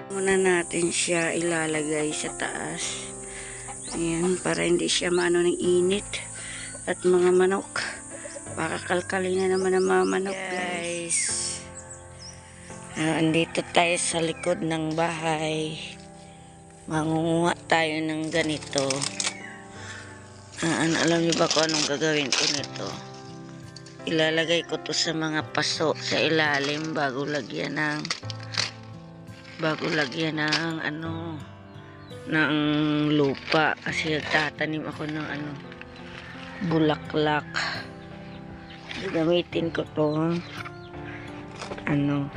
Muna natin siya ilalagay sa taas. Ayan, para hindi siya maano ng init. At mga manok. Baka kalkalin na naman ang mga manok, guys. Andito tayo sa likod ng bahay. Mangunguha tayo ng ganito. Alam niyo ba kung anong gagawin ko nito? Ilalagay ko to sa mga paso sa ilalim bago lagyan ng ng lupa, kasi nagtatanim ako ng bulaklak. Gamitin ko to ang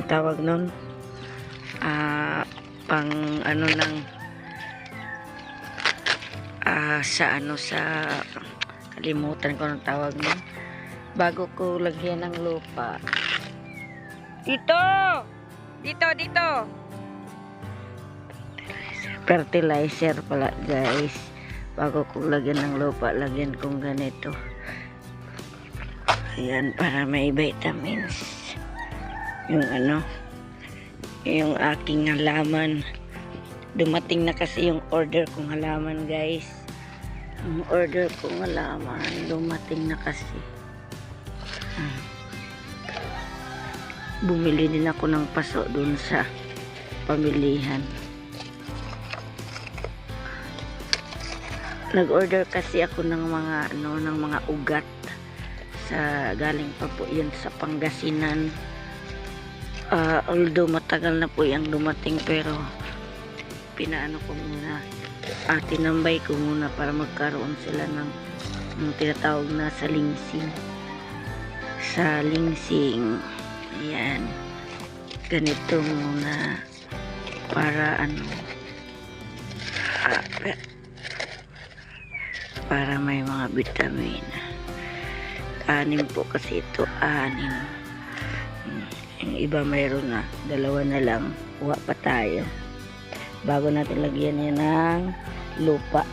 tawag nun, pang sa kalimutan ko ng tawag nun, bago ko lagyan ng lupa. Dito fertilizer pala, guys. Bago ko lagyan ng lupa, lagyan kong ganito. Ayan, para may vitamins yung aking halaman. Dumating na kasi yung order kong halaman, guys. Yung order kong halaman dumating na kasi. Bumili din ako ng paso dun sa pamilihan. Nag-order kasi ako ng mga ugat sa galing pa po yun sa Pangasinan. Although matagal na po yung dumating, pero pinaano ko muna, tinambay ko muna para magkaroon sila ng tinatawag na salingsing. Ayan, ganito muna para para may mga vitamin. 6 po kasi ito, 6. Yung iba mayroon na 2 na lang. Kuha pa tayo bago natin lagyan yan ng lupa.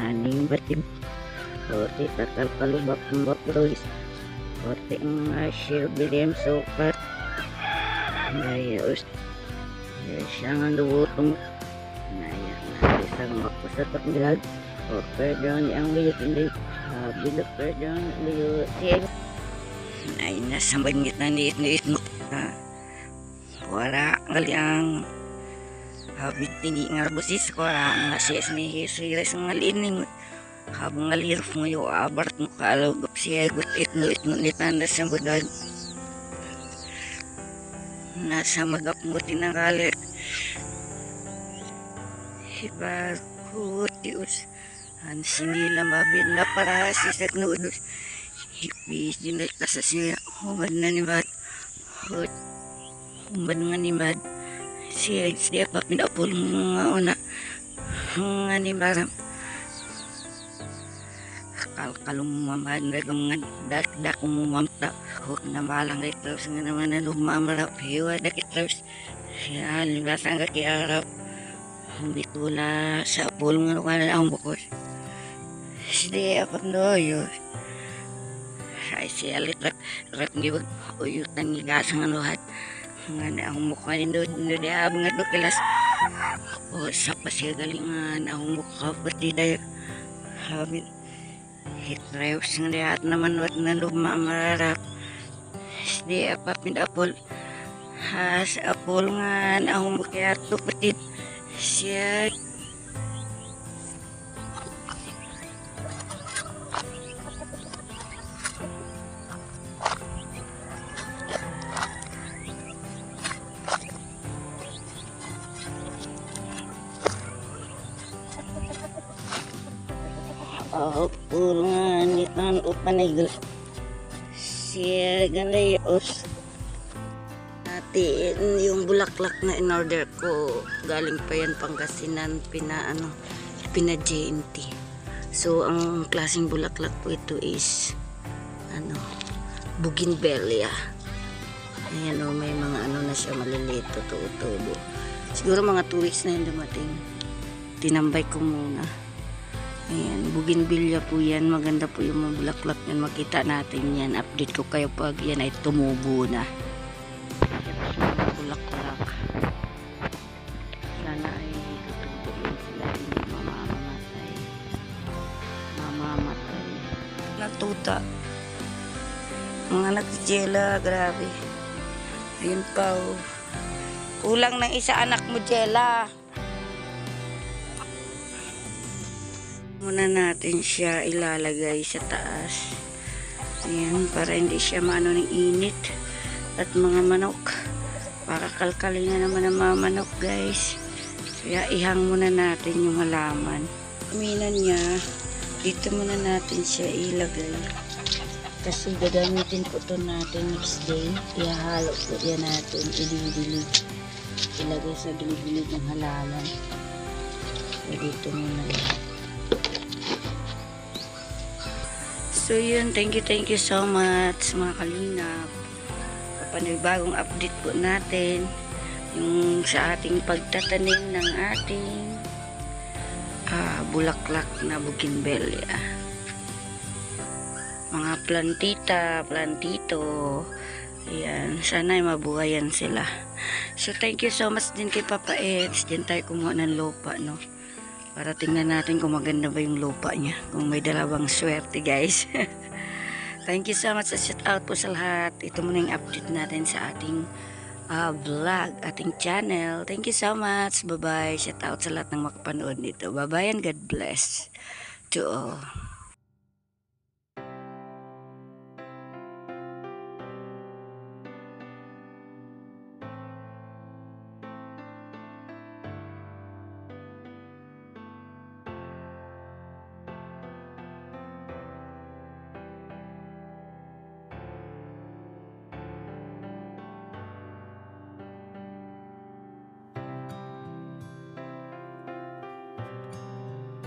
Haning batim roti takal palubak mbak lois roti ngasir bilem sopat ngayos siyangan duwutong naya isang makusatap nilag o perdon yang liit hindi bilog perdon liit ay nasa bangit na niit mo wala ngaliang habit hindi nga busis ko nga siyas ni Jesus nga lining habang ngalirap mo yung abart mo kalog siya gutit nitanda sa budad nasa magap mo tinangalit iba kutius ang sinila mabin na para sisak nudos hipis dinay kasa siya humad na ni bad humad nga ni bad siya pa pinapul nga una nga ni baram kalkalong mamad nagang dak mamta huk na malang itros nga naman na lumamarap hiwa dakitros siya libasang kakiarap bitula sa pul nga wala ang bukos siya pa noyo ay siya litrat ngibag uyutan gigasang anuhat nga na ang mukha nindo dia banget do kelas o sa pasigalingan ang mukha pati dayo habit hitreus nga diat naman wat na lumamarap di apa pindapol has apol nga ang mukha to pati siya pulangan ikan upanigil siya ganayos natin yung bulaklak na in-order ko galing pa yan Pangasinan pina JNT. So ang klaseng bulaklak po ito is bougainvillea. Ayan o, may mga na siya maliliit tubo. Siguro mga 2 weeks na yun dumating. Tinambay ko muna. Ayan, bougainvillea po yan. Maganda po yung mga bulaklak yan. Makita natin yan. Update ko kayo pag yan ay tumubo na. Yan po yung mga bulaklak. Sana ay tutubo yun sila. Hindi mamamatay. Mamamatay. Natuta. Mga nagjela, grabe. Ayun pa oh. Kulang ng isa anak mo, Jella. Muna natin siya ilalagay sa taas. Ayan, para hindi siya maano ng init. At mga manok. Para kalkalin na naman ang mga manok, guys. Kaya ihang muna natin yung halaman. Aminan niya, dito muna natin siya ilagay. Kasi gagamitin po ito natin next day. Ihahalo po yan natin. Ididilig. Ilagay sa gilid-gilid ng halaman. So, dito muna yan. So yun, thank you so much mga kalingap. Panibagong update po natin yung sa ating pagtatanim ng ating bulaklak na bougainvillea. Mga plantito. Ayan, sana ay mabuhayan sila. So thank you so much din kay Papa Eds. Diyan tayo kumuha ng lupa, no? Para tingnan natin kung maganda ba yung lupa niya. Kung may dalawang swerte, guys. Thank you so much. Shout out po sa lahat. Ito muna yung update natin sa ating vlog, ating channel. Thank you so much. Bye-bye. Shout out sa lahat ng makapanood nito. Bye-bye and God bless to all.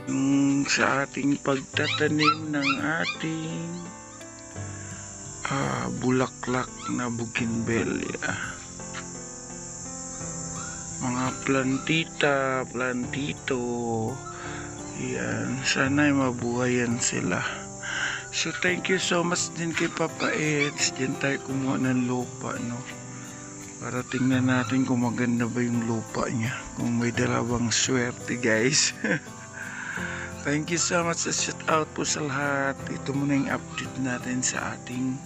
Yung sa ating pagtatanim ng ating bulaklak na bougainvillea, mga plantito, yan, sana ay mabuhayan sila. So thank you so much din kay Papa Eds. Diyan tayo kumuha ng lupa, no? Para tingnan natin kung maganda ba yung lupa niya, kung may dalawang swerte, guys. Thank you so much. Shout out po sa lahat. Ito muna yung update natin sa ating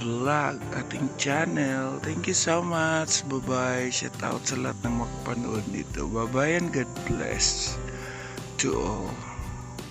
vlog, ating channel. Thank you so much. Bye-bye. Shout out sa lahat ng makapanood nito. Bye-bye and God bless to all.